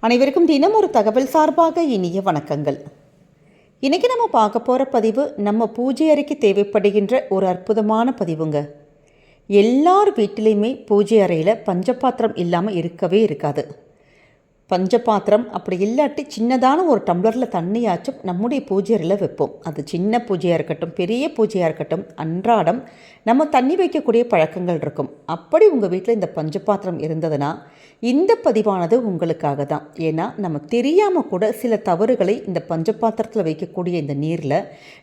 அனைவருக்கும் தினம் ஒரு தகவல் சார்பாக இனிய வணக்கங்கள். இன்றைக்கி நம்ம பார்க்க போகிற பதிவு நம்ம பூஜை அறைக்கு தேவைப்படுகின்ற ஒரு அற்புதமான பதிவுங்க. எல்லார் வீட்டிலையுமே பூஜை அறையில் பஞ்சபாத்திரம் இல்லாமல் இருக்கவே இருக்காது. பஞ்சபாத்திரம் அப்படி இல்லாட்டி சின்னதான ஒரு டம்ளரில் தண்ணியாச்சும் நம்முடைய பூஜை அறையில் வைப்போம். அது சின்ன பூஜையாக இருக்கட்டும், பெரிய பூஜையாக இருக்கட்டும், அன்றாடம் நம்ம தண்ணி வைக்கக்கூடிய பழக்கங்கள் இருக்கும். அப்படி உங்கள் வீட்டில் இந்த பஞ்சபாத்திரம் இருந்ததுன்னா இந்த பதிவானது உங்களுக்காக தான். ஏன்னா நம்ம தெரியாமல் கூட சில தவறுகளை இந்த பஞ்சபாத்திரத்தில் வைக்கக்கூடிய இந்த நீரில்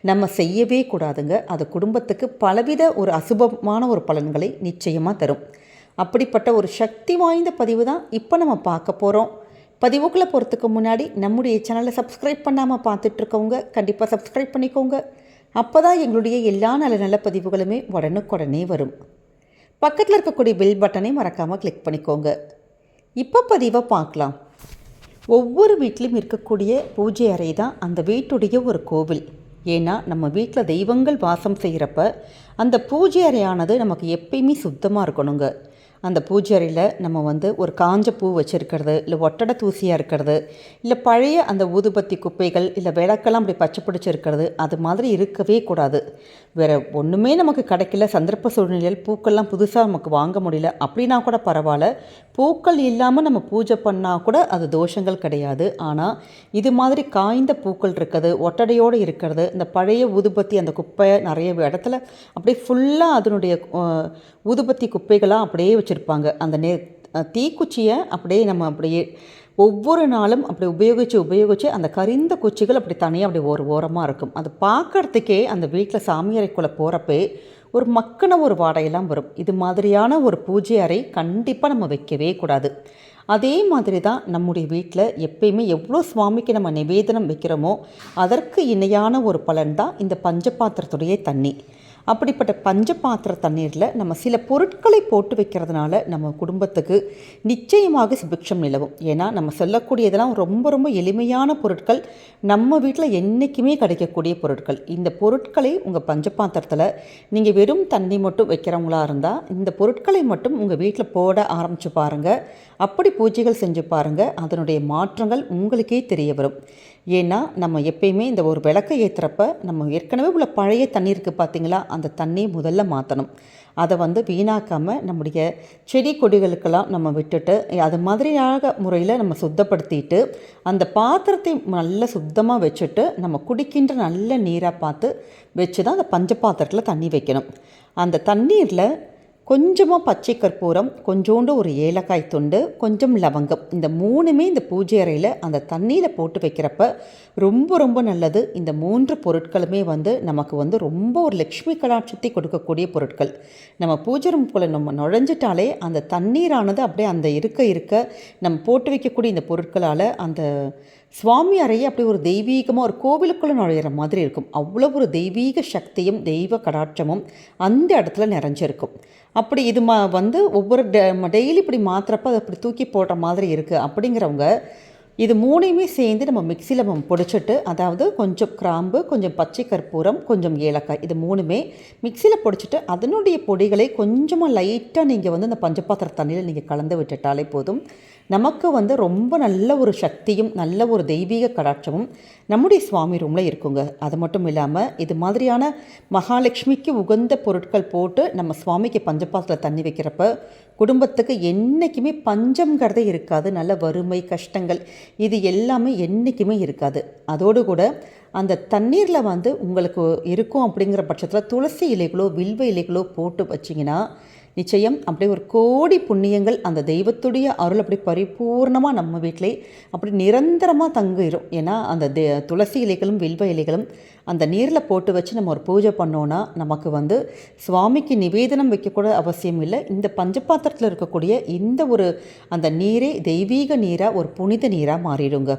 நம்ம செய்யவே கூடாதுங்க. அது குடும்பத்துக்கு பலவித ஒரு அசுபமான ஒரு பலன்களை நிச்சயமாக தரும். அப்படிப்பட்ட ஒரு சக்தி வாய்ந்த பதிவு தான் இப்போ நம்ம பார்க்க போகிறோம். பதிவுக்குள்ளே போகிறதுக்கு முன்னாடி நம்முடைய சேனலை சப்ஸ்கிரைப் பண்ணாமல் பார்த்துட்ருக்கவங்க கண்டிப்பாக சப்ஸ்கிரைப் பண்ணிக்கோங்க. அப்போ தான் எங்களுடைய எல்லா நல்ல பதிவுகளுமே உடனுக்குடனே வரும். பக்கத்தில் இருக்கக்கூடிய பெல் பட்டனை மறக்காமல் கிளிக் பண்ணிக்கோங்க. இப்போ பதிவை பார்க்கலாம். ஒவ்வொரு வீட்லேயும் இருக்கக்கூடிய பூஜை அறை தான் அந்த வீட்டுடைய ஒரு கோவில். ஏன்னா நம்ம வீட்டில் தெய்வங்கள் வாசம் செய்கிறப்ப அந்த பூஜை அறையானது நமக்கு எப்பயுமே சுத்தமாக இருக்கணுங்க. அந்த பூஜை அறையில் நம்ம ஒரு காஞ்ச பூ வச்சுருக்கிறது, இல்லை ஒட்டடை தூசியாக இருக்கிறது, இல்லை பழைய அந்த ஊதுபத்தி குப்பைகள், இல்லை விளக்கெல்லாம் அப்படி பச்சை பிடிச்சிருக்கிறது, அது மாதிரி இருக்கவே கூடாது. வேறு ஒன்றுமே நமக்கு கிடைக்கல, சந்தர்ப்ப சூழ்நிலையில் பூக்கள்லாம் புதுசாக நமக்கு வாங்க முடியல அப்படின்னா கூட பரவாயில்ல. பூக்கள் இல்லாமல் நம்ம பூஜை பண்ணால் கூட அது தோஷங்கள் கிடையாது. ஆனால் இது மாதிரி காய்ந்த பூக்கள் இருக்கிறது, ஒட்டடையோடு இருக்கிறது, இந்த பழைய ஊதுபத்தி அந்த குப்பை நிறைய இடத்துல அப்படியே ஃபுல்லாக அதனுடைய ஊதுபத்தி குப்பைகளாக அப்படியே வச்சுருப்பாங்க. அந்த தீக்குச்சியை அப்படியே நம்ம அப்படியே ஒவ்வொரு நாளும் அப்படி உபயோகித்து அந்த கரிந்த குச்சிகள் அப்படி தனியாக அப்படி ஒரு ஓரமாக இருக்கும். அது பார்க்குறதுக்கே அந்த வீட்டில் சாமியறைக்குள்ளே போகிறப்பே ஒரு மக்கின ஒரு வாடையெல்லாம் வரும். இது மாதிரியான ஒரு பூஜை அறை கண்டிப்பாக நம்ம வைக்கவே கூடாது. அதே மாதிரி தான் நம்முடைய வீட்டில் எப்பயுமே எவ்வளோ சுவாமிக்கு நம்ம நிவேதனம் வைக்கிறோமோ அதற்கு இணையான ஒரு பலன் தான் இந்த பஞ்சபாத்திரத்துடைய தண்ணி. அப்படிப்பட்ட பஞ்சபாத்திர தண்ணீரில் நம்ம சில பொருட்களை போட்டு வைக்கிறதுனால நம்ம குடும்பத்துக்கு நிச்சயமாக சுபிக்ஷம் நிலவும். ஏன்னா நம்ம சொல்லக்கூடியதெல்லாம் ரொம்ப ரொம்ப எளிமையான பொருட்கள், நம்ம வீட்டில் என்றைக்குமே கிடைக்கக்கூடிய பொருட்கள். இந்த பொருட்களை உங்கள் பஞ்சபாத்திரத்தில் நீங்கள் வெறும் தண்ணி மட்டும் வைக்கிறவங்களா இருந்தால் இந்த பொருட்களை மட்டும் உங்கள் வீட்டில் போட ஆரம்பித்து பாருங்கள். அப்படி பூஜைகள் செஞ்சு பாருங்கள், அதனுடைய மாற்றங்கள் உங்களுக்கே தெரிய வரும். ஏன்னா நம்ம எப்பயுமே இந்த ஒரு விளக்கை ஏற்றுறப்ப நம்ம ஏற்கனவே உள்ள பழைய தண்ணி இருக்குது பார்த்திங்களா, அந்த தண்ணியை முதல்ல மாற்றணும். அதை வீணாக்காமல் நம்முடைய செடி கொடிகளுக்கெல்லாம் நம்ம விட்டுட்டு அது மாதிரியாக முறையில் நம்ம சுத்தப்படுத்திட்டு அந்த பாத்திரத்தை நல்லா சுத்தமாக வச்சுட்டு நம்ம குடிக்கின்ற நல்ல நீராக பார்த்து வச்சு தான் அந்த பஞ்ச பாத்திரத்தில் தண்ணி வைக்கணும். அந்த தண்ணீரில் கொஞ்சமாக பச்சை கற்பூரம், கொஞ்சோண்டு ஒரு ஏலக்காய் துண்டு, கொஞ்சம் லவங்கம், இந்த மூணுமே இந்த பூஜை அறையில் அந்த தண்ணியில் போட்டு வைக்கிறப்ப ரொம்ப ரொம்ப நல்லது. இந்த மூன்று பொருட்களுமே நமக்கு ரொம்ப ஒரு லக்ஷ்மி கடாட்சத்தை கொடுக்கக்கூடிய பொருட்கள். நம்ம பூஜை ரூம்குள்ளே நம்ம நுழைஞ்சிட்டாலே அந்த தண்ணீரானது அப்படியே அந்த இருக்க நம்ம போட்டு வைக்கக்கூடிய இந்த பொருட்களால் அந்த சுவாமி அறையை அப்படி ஒரு தெய்வீகமாக ஒரு கோவிலுக்குள்ளே நுழையிற மாதிரி இருக்கும். அவ்வளோ ஒரு தெய்வீக சக்தியும் தெய்வ கடாட்சமும் அந்த இடத்துல நிறைஞ்சிருக்கும். அப்படி இது ஒவ்வொரு டெய்லி இப்படி மாத்திரப்ப அதை அப்படி தூக்கி போடுற மாதிரி இருக்குது அப்படிங்கிறவங்க இது மூணையுமே சேர்ந்து நம்ம மிக்சியில் நம்ம பொடிச்சிட்டு, அதாவது கொஞ்சம் கிராம்பு, கொஞ்சம் பச்சை கற்பூரம், கொஞ்சம் ஏலக்காய், இது மூணுமே மிக்சியில் பொடிச்சிட்டு அதனுடைய பொடிகளை கொஞ்சமாக லைட்டாக நீங்கள் அந்த பஞ்சபாத்திர தண்ணியில் நீங்கள் கலந்து விட்டுட்டாலே போதும். நமக்கு ரொம்ப நல்ல ஒரு சக்தியும் நல்ல ஒரு தெய்வீக கடாட்சமும் நம்முடைய சுவாமி ரூமில் இருக்குங்க. அது மட்டும் இல்லாமல் இது மாதிரியான மகாலட்சுமிக்கு உகந்த பொருட்கள் போட்டு நம்ம சுவாமிக்கு பஞ்சபாத்திரத்தில் தண்ணி வைக்கிறப்ப குடும்பத்துக்கு என்றைக்குமே பஞ்சம்ங்கிறதே இருக்காது. நல்ல வறுமை கஷ்டங்கள் இது எல்லாமே என்றைக்குமே இருக்காது. அதோடு கூட அந்த தண்ணீரில் உங்களுக்கு இருக்கும் அப்படிங்கிற பட்சத்தில் துளசி இலைகளோ வில்வ இலைகளோ போட்டு வச்சிங்கன்னா நிச்சயம் அப்படியே ஒரு கோடி புண்ணியங்கள் அந்த தெய்வத்துடைய அருள் அப்படி பரிபூர்ணமாக நம்ம வீட்டிலே அப்படி நிரந்தரமாக தங்கிடும். ஏன்னா அந்த துளசி இலைகளும் வில்வ இலைகளும் அந்த நீரில் போட்டு வச்சு நம்ம ஒரு பூஜை பண்ணோன்னா நமக்கு சுவாமிக்கு நிவேதனம் வைக்கக்கூட அவசியம் இல்லை. இந்த பஞ்சபாத்திரத்தில் இருக்கக்கூடிய இந்த ஒரு அந்த நீரே தெய்வீக நீராக ஒரு புனித நீராக மாறிடுங்க.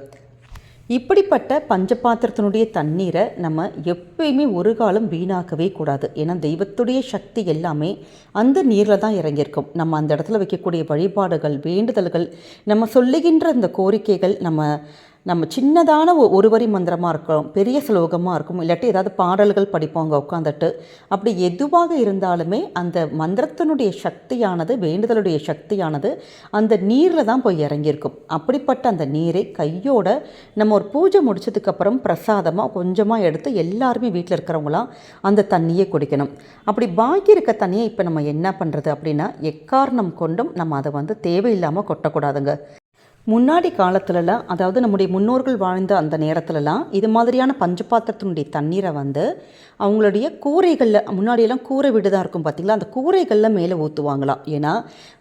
இப்படிப்பட்ட பஞ்சபாத்திரத்தினுடைய தண்ணீரை நம்ம எப்பயுமே ஒரு காலம் வீணாக்கவே கூடாது. ஏன்னா தெய்வத்துடைய சக்தி எல்லாமே அந்த நீரில் தான் இறங்கியிருக்கும். நம்ம அந்த இடத்துல வைக்கக்கூடிய வழிபாடுகள், வேண்டுதல்கள், நம்ம சொல்லுகின்ற இந்த கோரிக்கைகள், நம்ம நம்ம சின்னதான ஒரு வரி மந்திரமாக இருக்கும், பெரிய ஸ்லோகமாக இருக்கும், இல்லாட்டி ஏதாவது பாடல்கள் படிப்போங்க உட்காந்துட்டு. அப்படி எதுவாக இருந்தாலுமே அந்த மந்திரத்தினுடைய சக்தியானது, வேண்டுதலுடைய சக்தியானது அந்த நீரில் தான் போய் இறங்கியிருக்கும். அப்படிப்பட்ட அந்த நீரை கையோட நம்ம ஒரு பூஜை முடிச்சதுக்கப்புறம் பிரசாதமாக கொஞ்சமாக எடுத்து எல்லாருமே வீட்டில் இருக்கிறவங்களாம் அந்த தண்ணியை குடிக்கணும். அப்படி பாக்கி இருக்க தண்ணியை இப்போ நம்ம என்ன பண்ணுறது அப்படின்னா, எக்காரணம் கொண்டும் நம்ம அதை தேவையில்லாமல் கொட்டக்கூடாதுங்க. முன்னாடி காலத்துலலாம், அதாவது நம்முடைய முன்னோர்கள் வாழ்ந்த அந்த நேரத்துலலாம் இது மாதிரியான பஞ்சு பாத்திரத்தினுடைய தண்ணீரை அவங்களுடைய கூரைகளில், முன்னாடியெல்லாம் கூரை வீடு தான் இருக்கும் பார்த்திங்களா, அந்த கூரைகளில் மேலே ஊற்றுவாங்களாம். ஏன்னா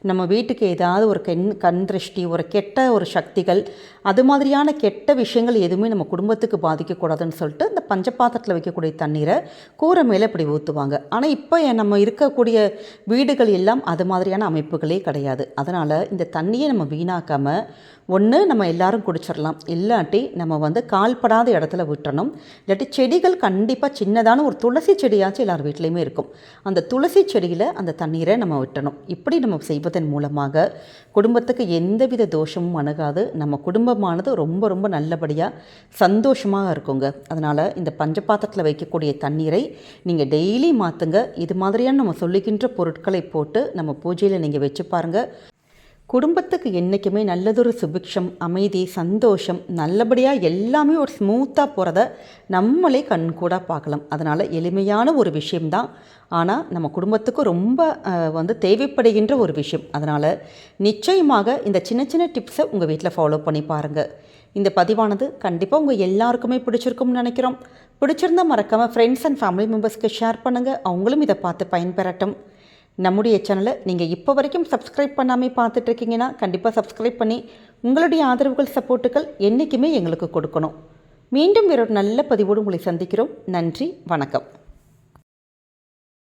நம்ம வீட்டுக்கு ஏதாவது ஒரு கண் திருஷ்டி, ஒரு கெட்ட ஒரு சக்திகள், அது மாதிரியான கெட்ட விஷயங்கள் எதுவுமே நம்ம குடும்பத்துக்கு பாதிக்கக்கூடாதுன்னு சொல்லிட்டு இந்த பஞ்சபாத்திரத்தில் வைக்கக்கூடிய தண்ணீரை கூரை மேலே இப்படி ஊற்றுவாங்க. ஆனால் இப்போ நம்ம இருக்கக்கூடிய வீடுகள் எல்லாம் அது மாதிரியான அமைப்புகளே கிடையாது. அதனால் இந்த தண்ணியை நம்ம வீணாக்காமல் ஒன்று நம்ம எல்லாரும் குடிச்சிடலாம், இல்லாட்டி நம்ம கால்படாத இடத்துல விட்டுறணும். இல்லாட்டி செடிகள் கண்டிப்பாக சின்னதான ஒரு துளசி செடியாச்சும் எல்லார் வீட்லேயுமே இருக்கும், அந்த துளசி செடியில் அந்த தண்ணீரை நம்ம விட்டணும். இப்படி நம்ம செய்வதன் மூலமாக குடும்பத்துக்கு எந்தவித தோஷமும் அணுகாது. நம்ம குடும்பமானது ரொம்ப ரொம்ப நல்லபடியாக சந்தோஷமாக இருக்குங்க. அதனால் இந்த பஞ்சபாத்திரத்தில் வைக்கக்கூடிய தண்ணீரை நீங்கள் டெய்லி மாற்றுங்க. இது மாதிரியான நம்ம சொல்லுகின்ற பொருட்களை போட்டு நம்ம பூஜையில் நீங்கள் வச்சு பாருங்கள். குடும்பத்துக்கு என்றைக்குமே நல்லதொரு சுபிக்ஷம், அமைதி, சந்தோஷம், நல்லபடியாக எல்லாமே ஒரு ஸ்மூத்தாக போகிறத நம்மளே கண்கூடாக பார்க்கலாம். அதனால் எளிமையான ஒரு விஷயம்தான், ஆனால் நம்ம குடும்பத்துக்கு ரொம்ப தேவைப்படுகின்ற ஒரு விஷயம். அதனால் நிச்சயமாக இந்த சின்ன சின்ன டிப்ஸை உங்கள் வீட்டில் ஃபாலோ பண்ணி பாருங்கள். இந்த பதிவானது கண்டிப்பாக உங்கள் எல்லாருக்குமே பிடிச்சிருக்கும்னு நினைக்கிறோம். பிடிச்சிருந்தால் மறக்காமல் ஃப்ரெண்ட்ஸ் அண்ட் ஃபேமிலி மெம்பர்ஸ்க்கு ஷேர் பண்ணுங்கள், அவங்களும் இதை பார்த்து பயன்பெறட்டும். நம்முடைய சேனலை நீங்கள் இப்போ வரைக்கும் சப்ஸ்கிரைப் பண்ணாமல் பார்த்துட்ருக்கீங்கன்னா கண்டிப்பாக சப்ஸ்கிரைப் பண்ணி உங்களுடைய ஆதரவுகள், சப்போர்ட்டுகள் என்றைக்குமே எங்களுக்கு கொடுக்கணும். மீண்டும் வேறொரு நல்ல பதிவோடு உங்களை சந்திக்கிறோம். நன்றி, வணக்கம்.